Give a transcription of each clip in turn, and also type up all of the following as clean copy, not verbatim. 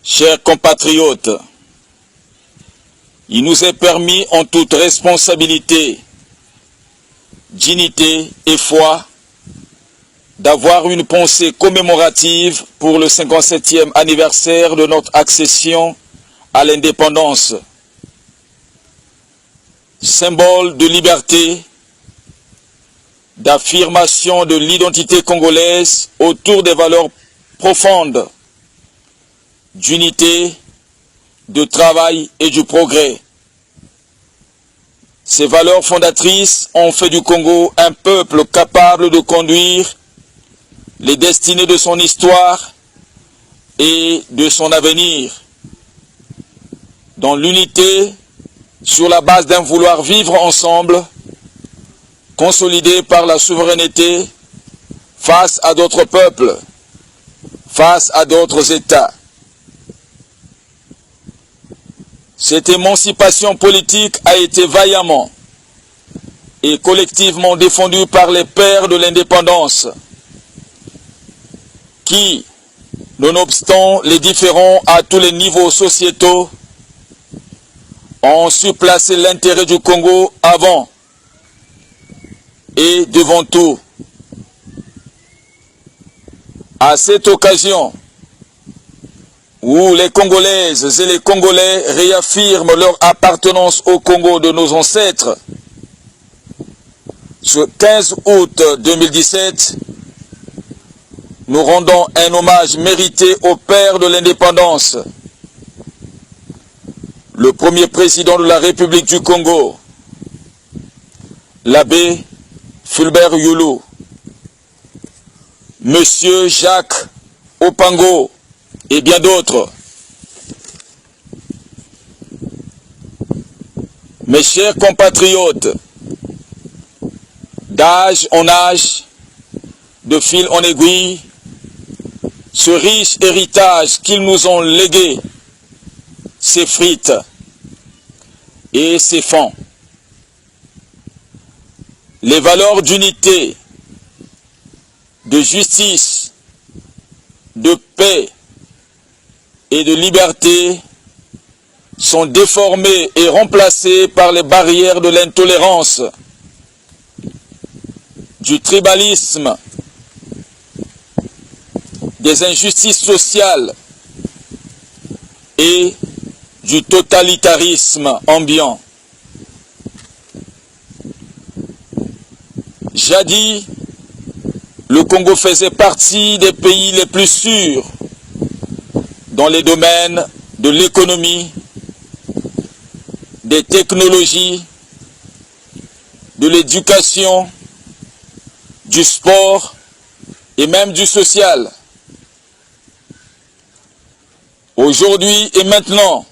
Chers compatriotes, il nous est permis en toute responsabilité, dignité et foi d'avoir une pensée commémorative pour le 57e anniversaire de notre accession à l'indépendance. Symbole de liberté, d'affirmation de l'identité congolaise autour des valeurs profondes d'unité, de travail et du progrès. Ces valeurs fondatrices ont fait du Congo un peuple capable de conduire les destinées de son histoire et de son avenir, dans l'unité, sur la base d'un vouloir vivre ensemble, consolidé par la souveraineté face à d'autres peuples, face à d'autres États. Cette émancipation politique a été vaillamment et collectivement défendue par les pères de l'indépendance qui, nonobstant les différends à tous les niveaux sociétaux, ont su placer l'intérêt du Congo avant et devant tout. À cette occasion, où les Congolaises et les Congolais réaffirment leur appartenance au Congo de nos ancêtres, ce 15 août 2017, nous rendons un hommage mérité au père de l'indépendance, le premier président de la République du Congo, l'abbé Fulbert Yulu, Monsieur Jacques Opango et bien d'autres. Mes chers compatriotes, d'âge en âge, de fil en aiguille, ce riche héritage qu'ils nous ont légué s'effrite et s'effond. Les valeurs d'unité, de justice, de paix et de liberté sont déformées et remplacées par les barrières de l'intolérance, du tribalisme, des injustices sociales et du totalitarisme ambiant. Jadis, le Congo faisait partie des pays les plus sûrs dans les domaines de l'économie, des technologies, de l'éducation, du sport et même du social. Aujourd'hui et maintenant,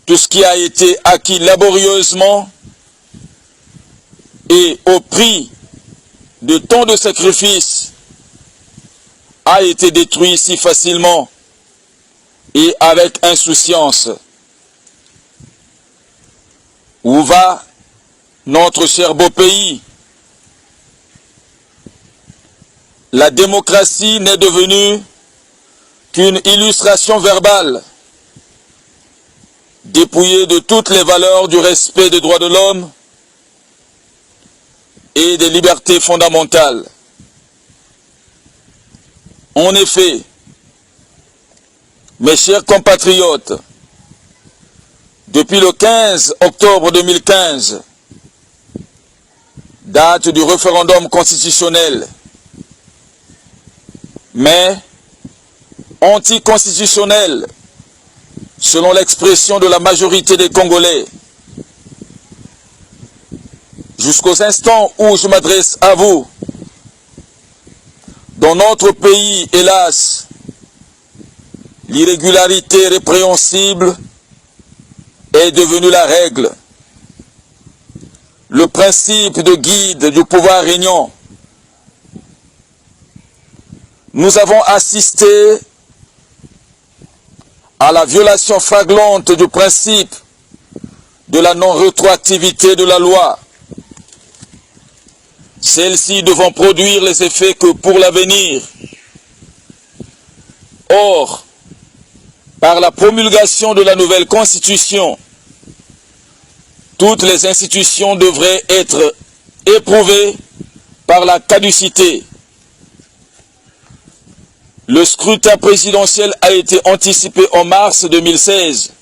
tout ce qui a été acquis laborieusement et au prix de tant de sacrifices a été détruit si facilement et avec insouciance. Où va notre cher beau pays? La démocratie n'est devenue qu'une illustration verbale, dépouillée de toutes les valeurs du respect des droits de l'homme et des libertés fondamentales. En effet, mes chers compatriotes, depuis le 15 octobre 2015, date du référendum constitutionnel, mais anticonstitutionnel, selon l'expression de la majorité des Congolais, jusqu'aux instants où je m'adresse à vous, dans notre pays, hélas, l'irrégularité répréhensible est devenue la règle. Le principe de guide du pouvoir régnant. Nous avons assisté à la violation flagrante du principe de la non-rétroactivité de la loi. Celles-ci devront produire les effets que pour l'avenir. Or, Par la promulgation de la nouvelle Constitution, toutes les institutions devraient être éprouvées par la caducité. Le scrutin présidentiel a été anticipé en mars 2016,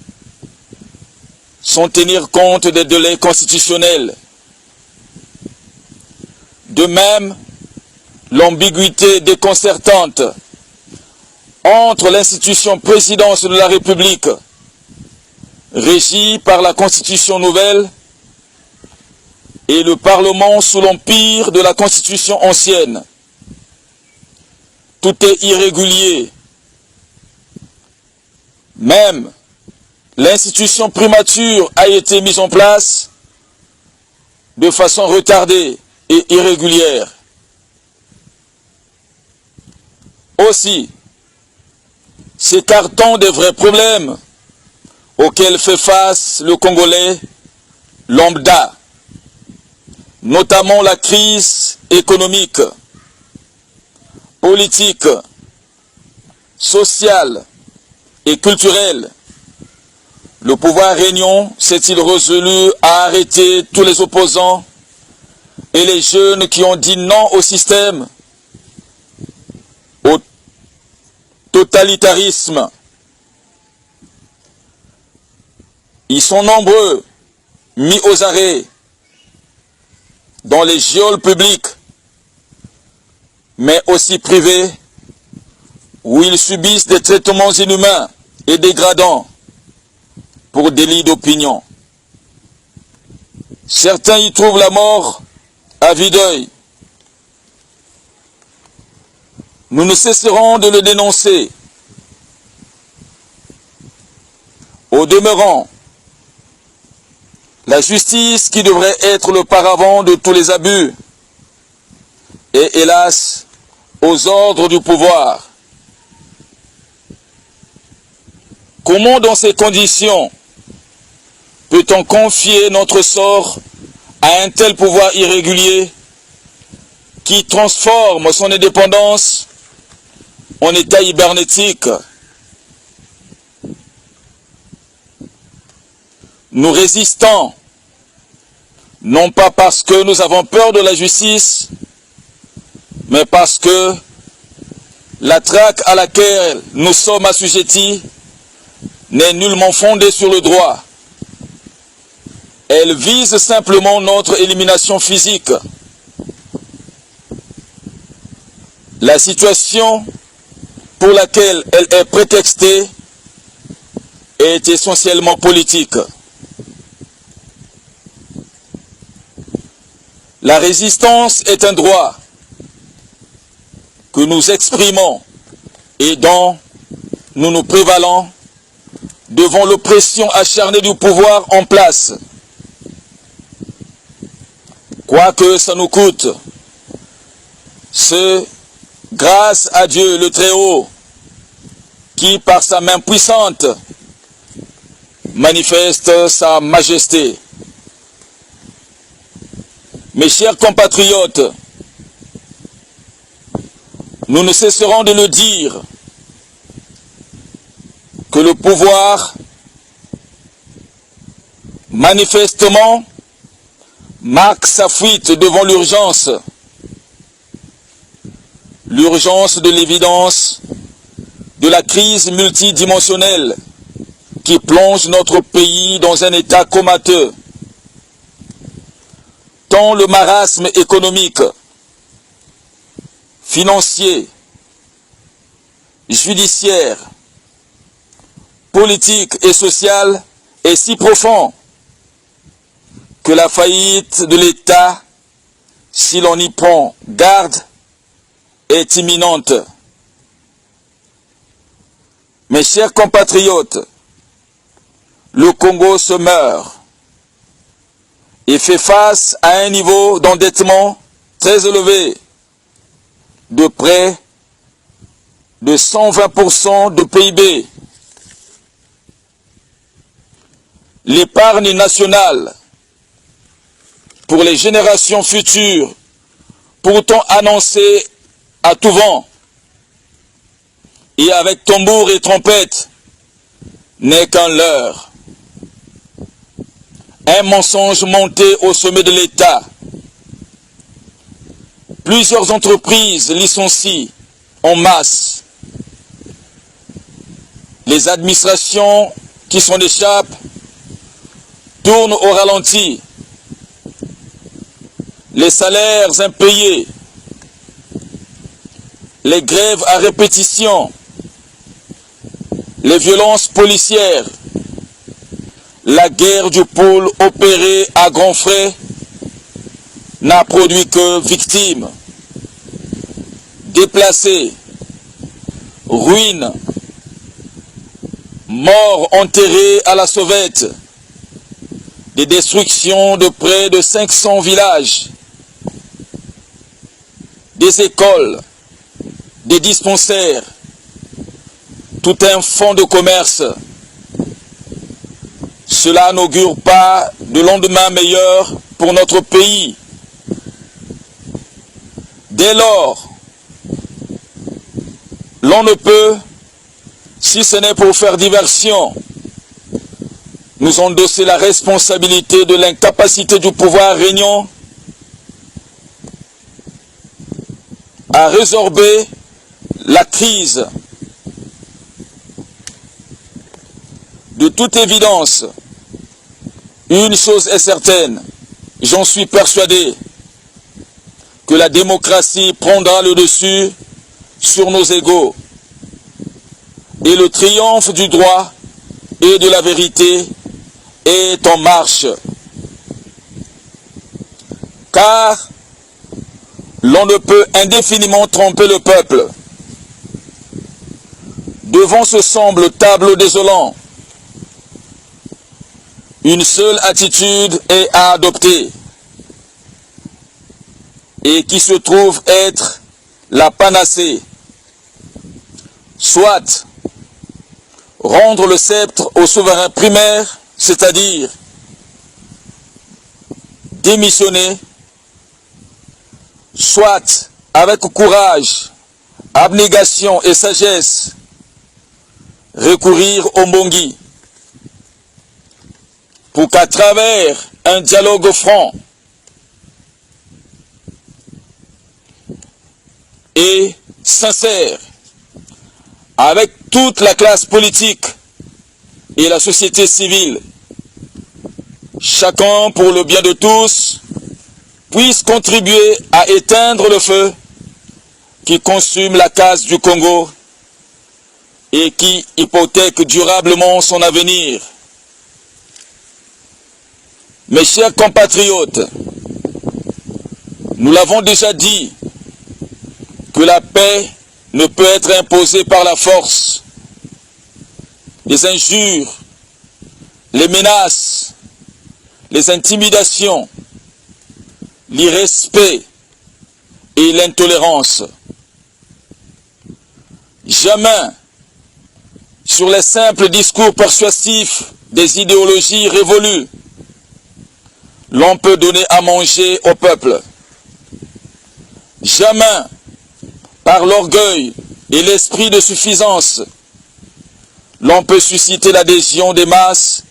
sans tenir compte des délais constitutionnels. De même, l'ambiguïté déconcertante entre l'institution présidence de la République, régie par la Constitution nouvelle, et le Parlement sous l'empire de la Constitution ancienne. Tout est irrégulier. Même l'institution primature a été mise en place de façon retardée et irrégulière. Aussi, s'écartant des vrais problèmes auxquels fait face le Congolais lambda, notamment la crise économique, politique, sociale et culturelle, le pouvoir régnant s'est-il résolu à arrêter tous les opposants et les jeunes qui ont dit non au système, au totalitarisme. Ils sont nombreux, mis aux arrêts, dans les geôles publiques, mais aussi privées, où ils subissent des traitements inhumains et dégradants pour délit d'opinion. Certains y trouvent la mort à vue d'œil. Nous ne cesserons de le dénoncer. Au demeurant, la justice qui devrait être le paravent de tous les abus est hélas aux ordres du pouvoir. Comment dans ces conditions peut-on confier notre sort à un tel pouvoir irrégulier qui transforme son indépendance en état hybernétique? Nous résistons, non pas parce que nous avons peur de la justice, mais parce que la traque à laquelle nous sommes assujettis n'est nullement fondée sur le droit. Elle vise simplement notre élimination physique. La situation pour laquelle elle est prétextée est essentiellement politique. La résistance est un droit que nous exprimons et dont nous nous prévalons devant l'oppression acharnée du pouvoir en place. Quoi que ça nous coûte, c'est grâce à Dieu le Très-Haut qui, par sa main puissante, manifeste sa majesté. Mes chers compatriotes, nous ne cesserons de le dire que le pouvoir, manifestement, marque sa fuite devant l'urgence. L'urgence de l'évidence de la crise multidimensionnelle qui plonge notre pays dans un état comateux. Tant le marasme économique, financier, judiciaire, politique et social est si profond que la faillite de l'État, si l'on y prend garde, est imminente. Mes chers compatriotes, le Congo se meurt et fait face à un niveau d'endettement très élevé, de près de 120% de PIB. L'épargne nationale pour les générations futures, pourtant annoncée à tout vent et avec tambour et trompette, n'est qu'un leurre. Un mensonge monté au sommet de l'État. Plusieurs entreprises licencient en masse. Les administrations qui s'en échappent tournent au ralenti. Les salaires impayés, les grèves à répétition, les violences policières, la guerre du pôle opérée à grands frais n'a produit que victimes, déplacés, ruines, morts enterrés à la sauvette, des destructions de près de 500 villages, des écoles, des dispensaires, tout un fonds de commerce. Cela n'augure pas de lendemain meilleur pour notre pays. Dès lors, l'on ne peut, si ce n'est pour faire diversion, nous endosser la responsabilité de l'incapacité du pouvoir régnant à résorber la crise. De toute évidence, une chose est certaine, j'en suis persuadé, que la démocratie prendra le dessus sur nos égaux. Et le triomphe du droit et de la vérité est en marche. Car l'on ne peut indéfiniment tromper le peuple. Devant ce semble tableau désolant, une seule attitude est à adopter et qui se trouve être la panacée. Soit rendre le sceptre au souverain primaire, c'est-à-dire démissionner, soit avec courage, abnégation et sagesse, recourir au Mbongi, pour qu'à travers un dialogue franc et sincère avec toute la classe politique et la société civile, chacun pour le bien de tous, puisse contribuer à éteindre le feu qui consume la case du Congo et qui hypothèque durablement son avenir. Mes chers compatriotes, nous l'avons déjà dit, que la paix ne peut être imposée par la force. Les injures, les menaces, les intimidations, l'irrespect et l'intolérance. Jamais, sur les simples discours persuasifs des idéologies révolues, l'on peut donner à manger au peuple. Jamais, par l'orgueil et l'esprit de suffisance, l'on peut susciter l'adhésion des masses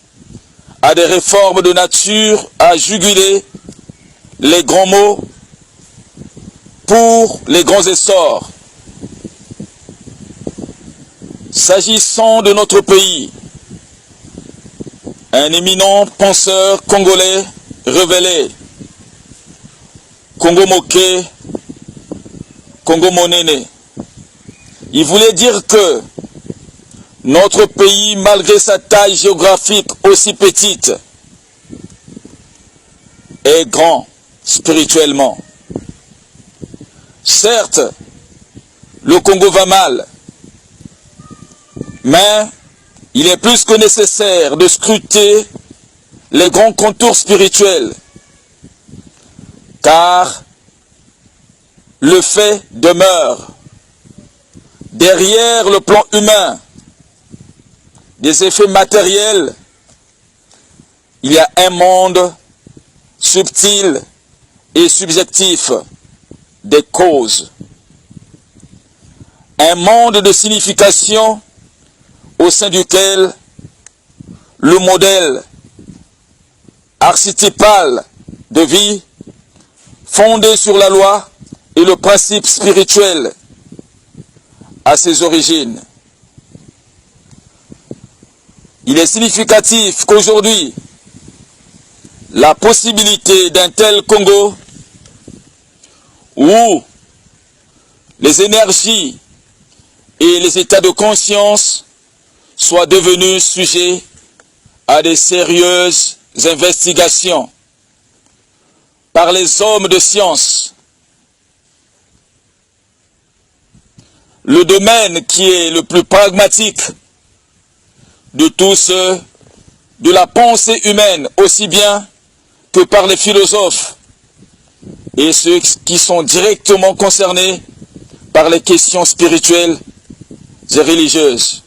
à des réformes de nature à juguler les grands mots pour les grands essors. S'agissant de notre pays, un éminent penseur congolais révélé, Congo Moké, Congo Monene, il voulait dire que notre pays, malgré sa taille géographique aussi petite, est grand spirituellement. Certes, le Congo va mal, mais il est plus que nécessaire de scruter les grands contours spirituels, car le fait demeure. Derrière le plan humain, des effets matériels, il y a un monde subtil et subjectif des causes. Un monde de signification au sein duquel le modèle archétypal de vie fondé sur la loi et le principe spirituel à ses origines. Il est significatif qu'aujourd'hui, la possibilité d'un tel Congo où les énergies et les états de conscience soient devenus sujets à des sérieuses investigations par les hommes de science. Le domaine qui est le plus pragmatique de tous ceux de la pensée humaine, aussi bien que par les philosophes et ceux qui sont directement concernés par les questions spirituelles et religieuses.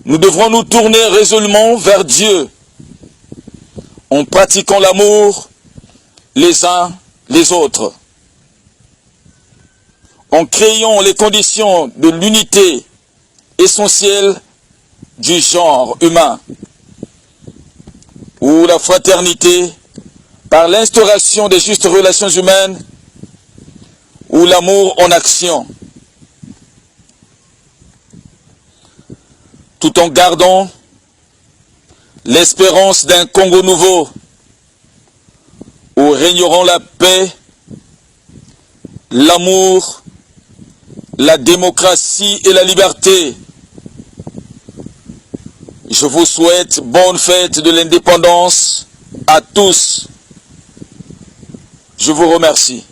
Nous devrons nous tourner résolument vers Dieu en pratiquant l'amour les uns les autres, en créant les conditions de l'unité essentielle du genre humain, où la fraternité, par l'instauration des justes relations humaines, ou l'amour en action, tout en gardant l'espérance d'un Congo nouveau, où régneront la paix, l'amour, la démocratie et la liberté. Je vous souhaite bonne fête de l'indépendance à tous. Je vous remercie.